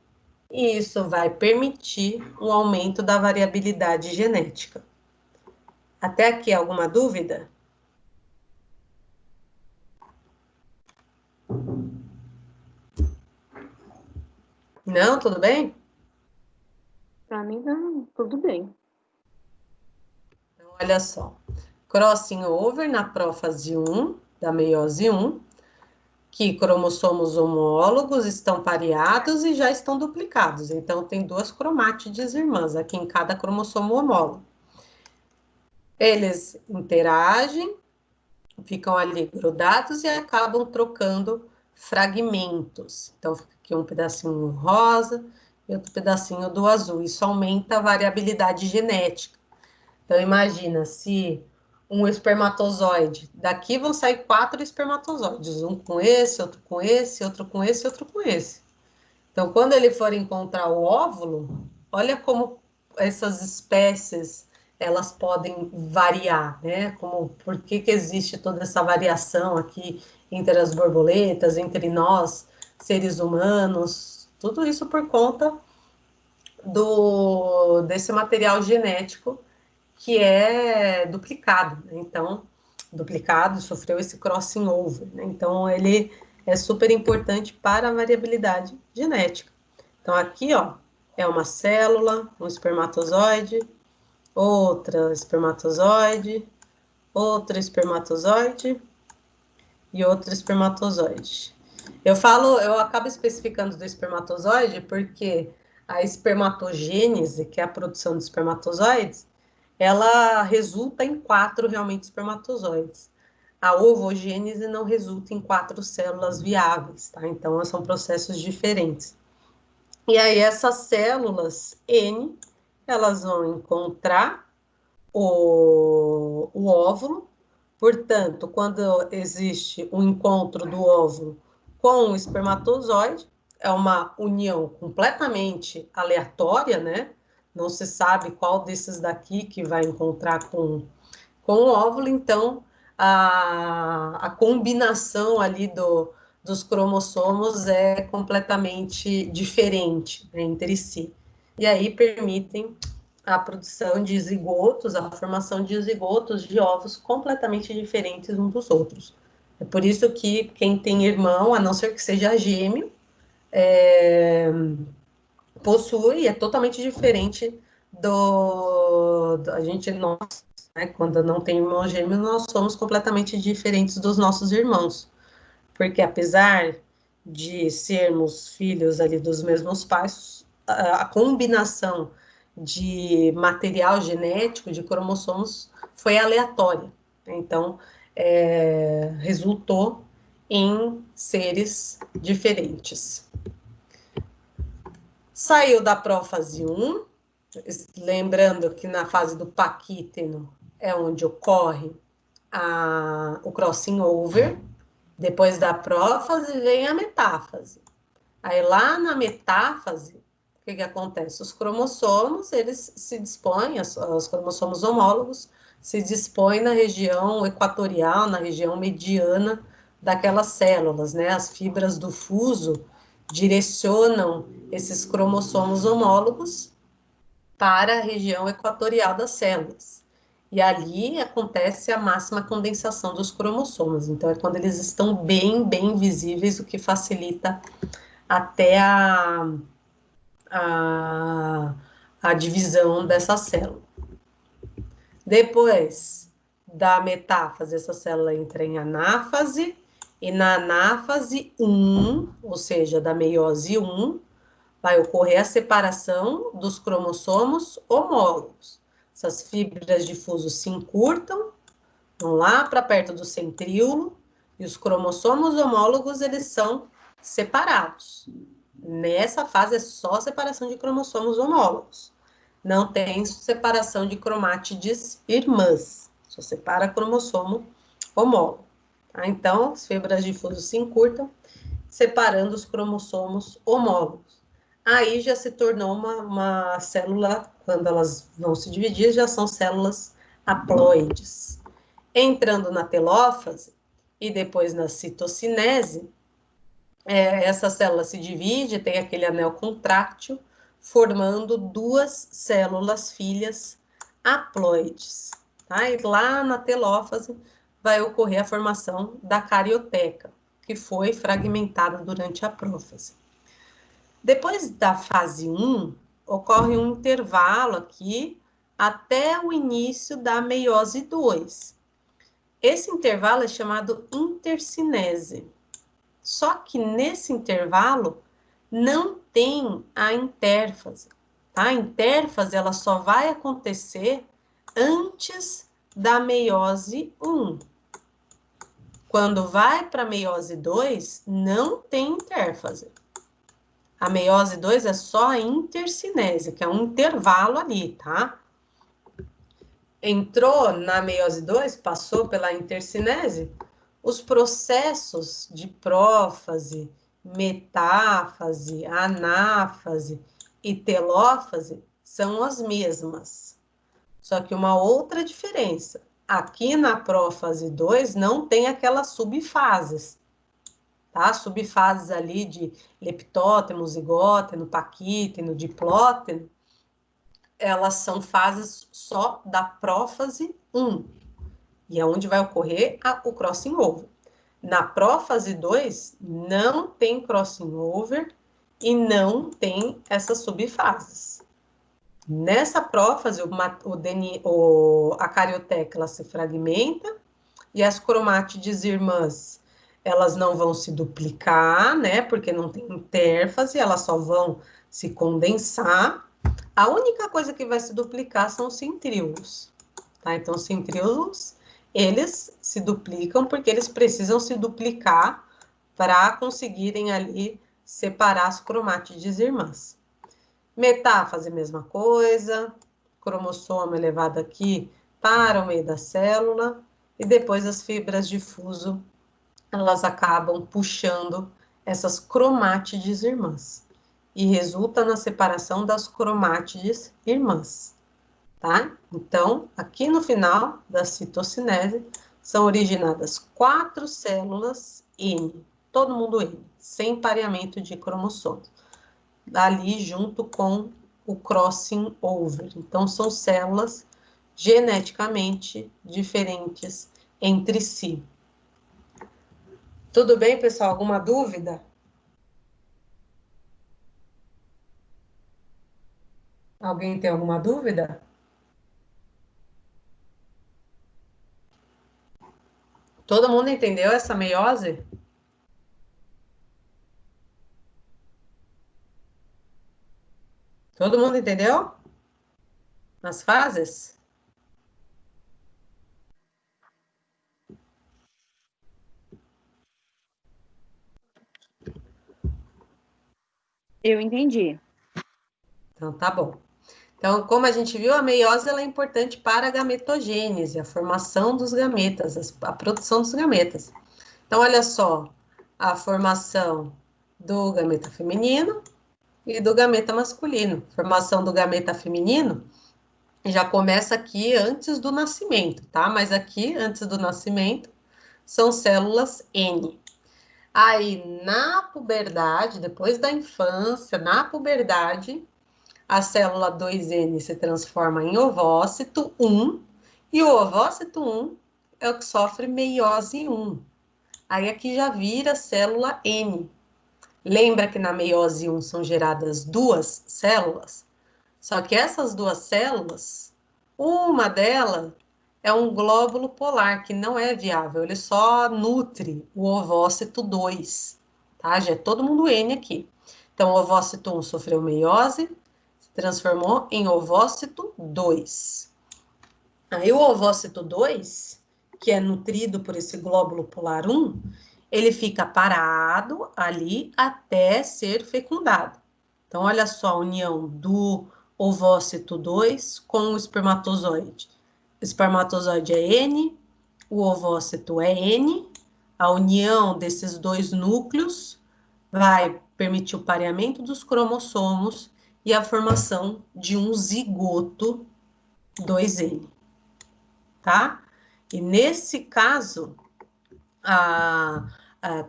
e isso vai permitir um aumento da variabilidade genética. Até aqui, alguma dúvida? Não, tudo bem? Para mim, não, tudo bem. Então, olha só. Crossing over na prófase 1, da meiose 1, que cromossomos homólogos estão pareados e já estão duplicados. Então, tem duas cromátides irmãs aqui em cada cromossomo homólogo. Eles interagem, ficam ali grudados e acabam trocando fragmentos. Então, fica aqui um pedacinho rosa e outro pedacinho do azul. Isso aumenta a variabilidade genética. Então, imagina se um espermatozoide, daqui vão sair 4 espermatozoides, um com esse, outro com esse, outro com esse, outro com esse. Então, quando ele for encontrar o óvulo, olha como essas espécies elas podem variar, né? Como por que que existe toda essa variação aqui entre as borboletas, entre nós, seres humanos, tudo isso por conta desse material genético que é duplicado, né? Então, duplicado, sofreu esse crossing over, né? Então, ele é super importante para a variabilidade genética. Então, aqui, ó, é uma célula, um espermatozoide, outra espermatozoide, outro espermatozoide e outro espermatozoide. Eu acabo especificando do espermatozoide porque a espermatogênese, que é a produção de espermatozoides, ela resulta em 4 realmente espermatozoides. A ovogênese não resulta em 4 células viáveis, tá? Então, são processos diferentes. E aí, essas células N, elas vão encontrar o óvulo. Portanto, quando existe um encontro do óvulo com o espermatozoide, é uma união completamente aleatória, né? Não se sabe qual desses daqui que vai encontrar com o óvulo, então a combinação ali dos cromossomos é completamente diferente, né, entre si. E aí permitem a produção de zigotos, a formação de zigotos de ovos completamente diferentes uns dos outros. É por isso que quem tem irmão, a não ser que seja gêmeo, possui, é totalmente diferente a gente, nós, né, quando não tem irmão gêmeo, nós somos completamente diferentes dos nossos irmãos. Porque apesar de sermos filhos ali dos mesmos pais, a combinação de material genético, de cromossomos, foi aleatória. Então, resultou em seres diferentes. Saiu da prófase 1, lembrando que na fase do paquíteno é onde ocorre o crossing over. Depois da prófase vem a metáfase. Aí lá na metáfase, o que acontece? Os cromossomos, eles se dispõem, os cromossomos homólogos, se dispõem na região equatorial, na região mediana daquelas células, né? As fibras do fuso direcionam esses cromossomos homólogos para a região equatorial das células. E ali acontece a máxima condensação dos cromossomos. Então, é quando eles estão bem visíveis, o que facilita até a divisão dessa célula. Depois da metáfase, essa célula entra em anáfase, e na anáfase 1, ou seja, da meiose 1, vai ocorrer a separação dos cromossomos homólogos. Essas fibras de fuso se encurtam, vão lá para perto do centríolo, e os cromossomos homólogos, eles são separados. Nessa fase é só separação de cromossomos homólogos. Não tem separação de cromátides irmãs. Só separa cromossomo homólogo. Tá? Então, as fibras de fuso se encurtam, separando os cromossomos homólogos. Aí já se tornou uma célula, quando elas vão se dividir, já são células haploides. Entrando na telófase e depois na citocinese, essa célula se divide, tem aquele anel contráctil, formando duas células filhas haploides. Tá? E lá na telófase vai ocorrer a formação da carioteca, que foi fragmentada durante a prófase. Depois da fase 1, ocorre um intervalo aqui até o início da meiose 2. Esse intervalo é chamado intercinese. Só que nesse intervalo não tem a intérfase. Tá? A intérfase ela só vai acontecer antes da meiose 1. Quando vai para a meiose 2, não tem intérfase. A meiose 2 é só a intercinese, que é um intervalo ali, tá? Entrou na meiose 2, passou pela intercinese, os processos de prófase, metáfase, anáfase e telófase são as mesmas. Só que uma outra diferença. Aqui na prófase 2 não tem aquelas subfases, tá? Subfases ali de leptóteno, zigóteno, paquíteno, diplóteno, elas são fases só da prófase 1. E é onde vai ocorrer o crossing over. Na prófase 2, não tem crossing over e não tem essas subfases. Nessa prófase, a carioteca ela se fragmenta e as cromátides irmãs, elas não vão se duplicar, né? Porque não tem intérfase, elas só vão se condensar. A única coisa que vai se duplicar são os centríolos, tá? Então, os centríolos, eles se duplicam porque eles precisam se duplicar para conseguirem ali separar as cromátides irmãs. Metáfase, mesma coisa, cromossomo elevado aqui para o meio da célula, e depois as fibras de fuso, elas acabam puxando essas cromátides irmãs, e resulta na separação das cromátides irmãs, tá? Então, aqui no final da citocinese, são originadas 4 células N, todo mundo N, sem pareamento de cromossomos, ali junto com o crossing over. Então, são células geneticamente diferentes entre si. Tudo bem, pessoal? Alguma dúvida? Alguém tem alguma dúvida? Todo mundo entendeu essa meiose? Todo mundo entendeu? As fases? Eu entendi. Então, tá bom. Então, como a gente viu, a meiose ela é importante para a gametogênese, a formação dos gametas, a produção dos gametas. Então, olha só, a formação do gameta feminino e do gameta masculino. Formação do gameta feminino já começa aqui antes do nascimento, tá? Mas aqui, antes do nascimento, são células N. Aí, na puberdade, depois da infância, na puberdade, a célula 2N se transforma em ovócito 1, e o ovócito 1 é o que sofre meiose 1. Aí aqui já vira célula N. Lembra que na meiose 1 são geradas duas células? Só que essas duas células, uma delas é um glóbulo polar, que não é viável, ele só nutre o ovócito 2, tá? Já é todo mundo N aqui. Então, o ovócito 1 sofreu meiose, se transformou em ovócito 2. Aí, o ovócito 2, que é nutrido por esse glóbulo polar 1, ele fica parado ali até ser fecundado. Então, olha só a união do ovócito 2 com o espermatozoide. O espermatozoide é N, o ovócito é N, a união desses dois núcleos vai permitir o pareamento dos cromossomos e a formação de um zigoto 2N, tá? E nesse caso,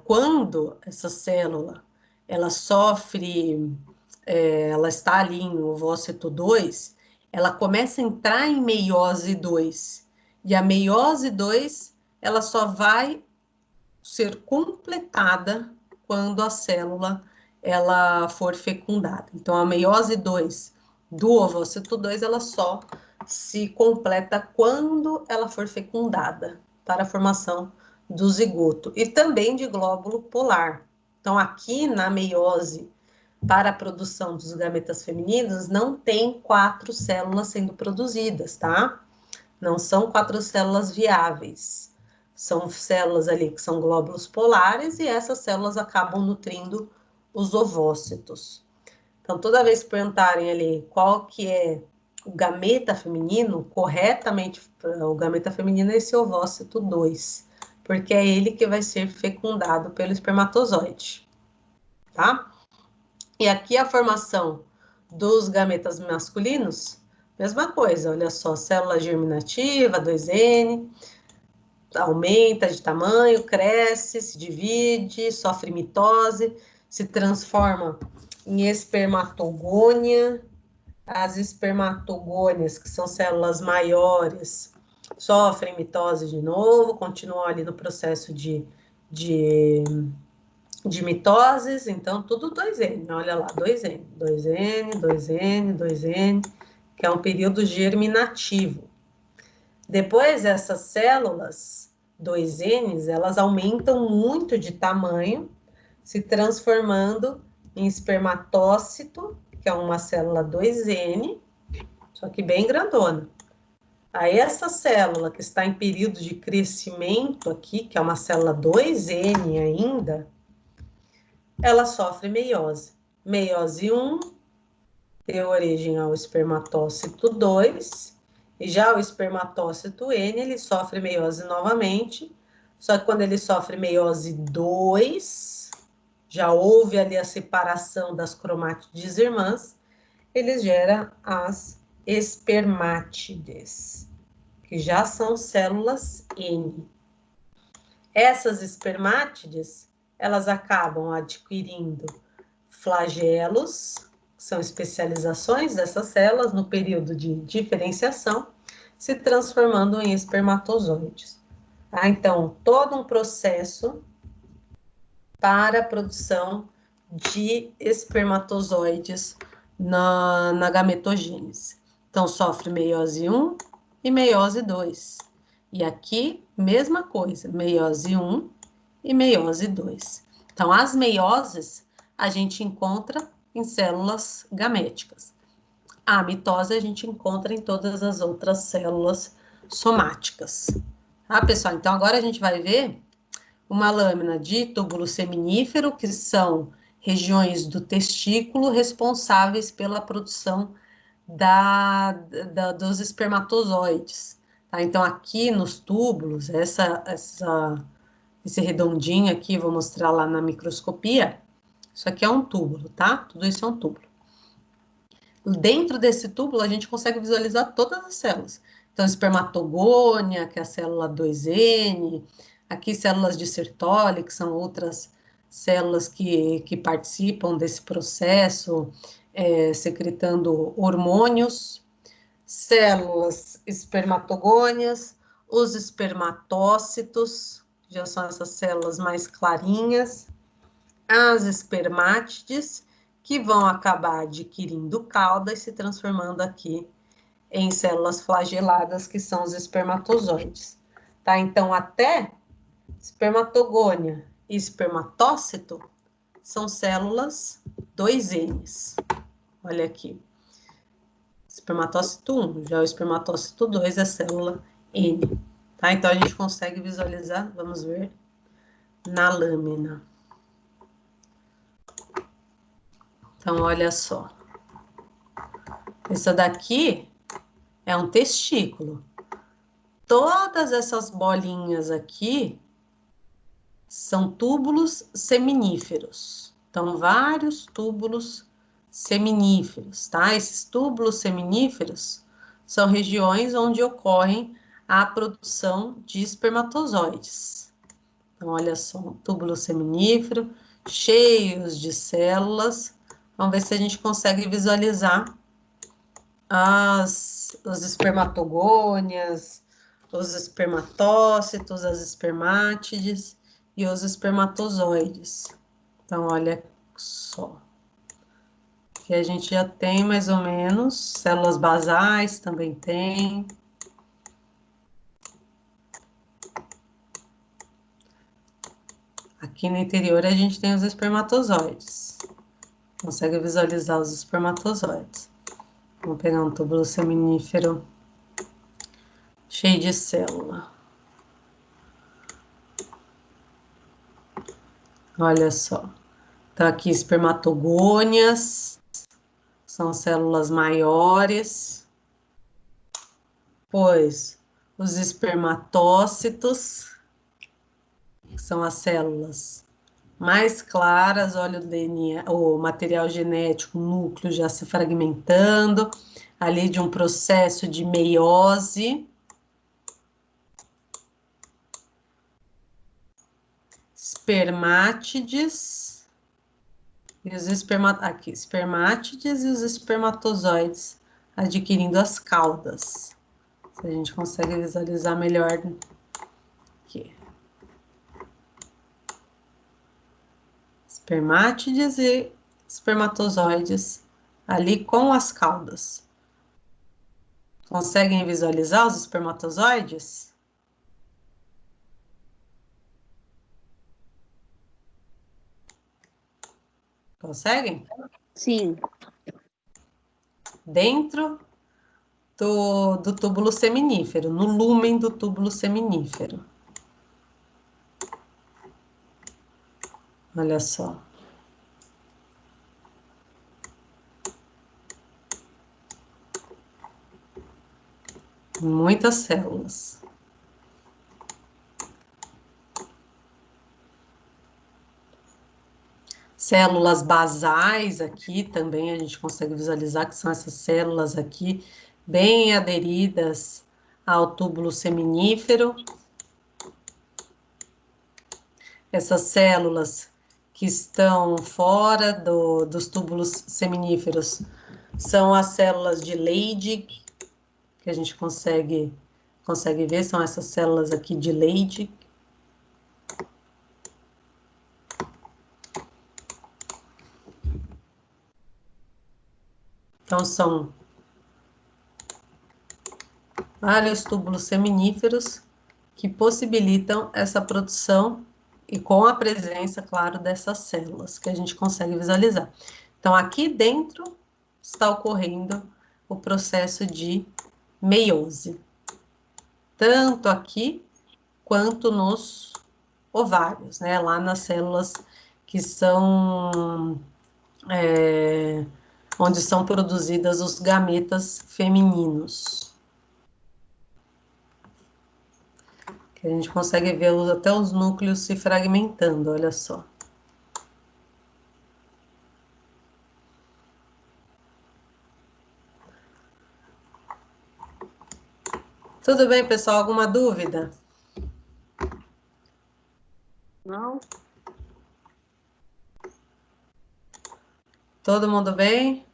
quando essa célula ela sofre, ela está ali em ovócito 2, ela começa a entrar em meiose 2. E a meiose 2, ela só vai ser completada quando a célula ela for fecundada. Então, a meiose 2 do ovócito 2, ela só se completa quando ela for fecundada para a formação do zigoto e também de glóbulo polar. Então, aqui na meiose, para a produção dos gametas femininos, não tem 4 células sendo produzidas, tá? Não são 4 células viáveis. São células ali que são glóbulos polares e essas células acabam nutrindo os ovócitos. Então, toda vez que perguntarem ali qual que é o gameta feminino, corretamente, o gameta feminino é esse ovócito 2, porque é ele que vai ser fecundado pelo espermatozoide, tá? E aqui a formação dos gametas masculinos, mesma coisa, olha só, célula germinativa, 2N, aumenta de tamanho, cresce, se divide, sofre mitose, se transforma em espermatogônia. As espermatogônias, que são células maiores, sofrem mitose de novo, continuam ali no processo de, de mitoses, então tudo 2N, olha lá, 2N, 2N, 2N, 2N, que é um período germinativo. Depois, essas células 2Ns, elas aumentam muito de tamanho, se transformando em espermatócito, que é uma célula 2N, só que bem grandona. Aí, essa célula que está em período de crescimento aqui, que é uma célula 2N ainda, ela sofre meiose. Meiose 1 deu origem ao espermatócito 2, e já o espermatócito N, ele sofre meiose novamente, só que quando ele sofre meiose 2, já houve ali a separação das cromátides irmãs, ele gera as espermátides, que já são células N. Essas espermátides, elas acabam adquirindo flagelos, são especializações dessas células no período de diferenciação, se transformando em espermatozoides. Tá? Então, todo um processo para a produção de espermatozoides na gametogênese. Então, sofre meiose 1 e meiose 2. E aqui, mesma coisa, meiose 1 e meiose 2. Então, as meioses a gente encontra em células gaméticas. A mitose a gente encontra em todas as outras células somáticas. Tá, pessoal? Então, agora a gente vai ver uma lâmina de túbulo seminífero, que são regiões do testículo responsáveis pela produção dos espermatozoides. Tá? Então, aqui nos túbulos, esse redondinho aqui, vou mostrar lá na microscopia, isso aqui é um túbulo, tá? Tudo isso é um túbulo. Dentro desse túbulo, a gente consegue visualizar todas as células. Então, espermatogônia, que é a célula 2N, aqui células de Sertoli, que são outras células que participam desse processo, secretando hormônios, células espermatogônias, os espermatócitos, já são essas células mais clarinhas, as espermátides, que vão acabar adquirindo cauda e se transformando aqui em células flageladas, que são os espermatozoides. Tá? Então, até espermatogônia e espermatócito são células 2Ns. Olha aqui. Espermatócito 1, já o espermatócito 2 é célula N. Tá? Então, a gente consegue visualizar, vamos ver, na lâmina. Então, olha só. Isso daqui é um testículo. Todas essas bolinhas aqui são túbulos seminíferos. Então, vários túbulos seminíferos, tá? Esses túbulos seminíferos são regiões onde ocorrem a produção de espermatozoides. Então, olha só, um túbulo seminífero, cheios de células. Vamos ver se a gente consegue visualizar as espermatogônias, os espermatócitos, as espermátides e os espermatozoides. Então, olha só. Aqui a gente já tem mais ou menos, células basais também tem. Aqui no interior a gente tem os espermatozoides. Consegue visualizar os espermatozoides. Vamos pegar um túbulo seminífero cheio de célula. Olha só. Então, aqui espermatogônias, são células maiores. Pois os espermatócitos, que são as células mais claras, olha o DNA, o material genético, o núcleo já se fragmentando, ali de um processo de meiose. Espermátides, e os espermátides e os espermatozoides adquirindo as caudas. Se a gente consegue visualizar melhor aqui. Espermátides e espermatozoides ali com as caudas. Conseguem visualizar os espermatozoides? Conseguem? Sim. Dentro do túbulo seminífero, no lúmen do túbulo seminífero. Olha só. Muitas células. Células basais aqui também a gente consegue visualizar que são essas células aqui bem aderidas ao túbulo seminífero. Essas células que estão fora dos túbulos seminíferos são as células de Leydig, que a gente consegue ver, são essas células aqui de Leydig. Então, são vários túbulos seminíferos que possibilitam essa produção e com a presença, claro, dessas células que a gente consegue visualizar. Então, aqui dentro está ocorrendo o processo de meiose, tanto aqui quanto nos ovários, né? Lá nas células que são onde são produzidas os gametas femininos. Que a gente consegue ver até os núcleos se fragmentando, olha só. Tudo bem, pessoal? Alguma dúvida? Não? Todo mundo bem?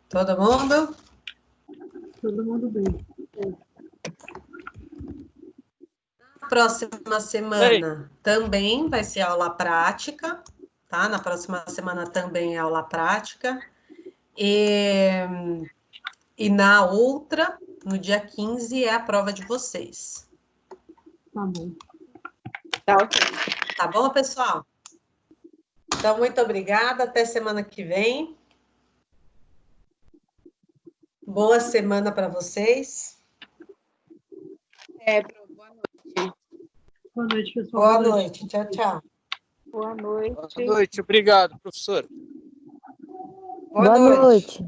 Todo mundo? Todo mundo bem. Próxima semana também vai ser aula prática, tá? Na próxima semana também é aula prática. E na outra, no dia 15, é a prova de vocês. Tá bom. Tá ok. Tá bom, pessoal? Então, muito obrigada. Até semana que vem. Boa semana para vocês. Boa noite. Boa noite, pessoal. Boa noite. Tchau, tchau. Boa noite. Boa noite, obrigado, professor. Boa noite.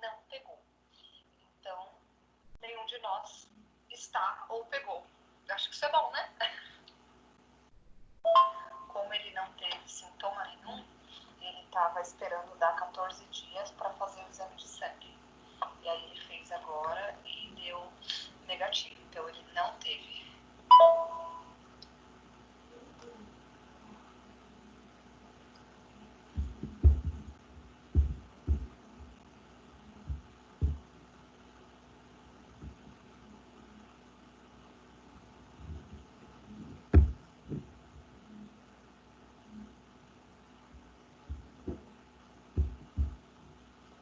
Não pegou. Então, nenhum de nós está ou pegou. Eu acho que isso é bom, né?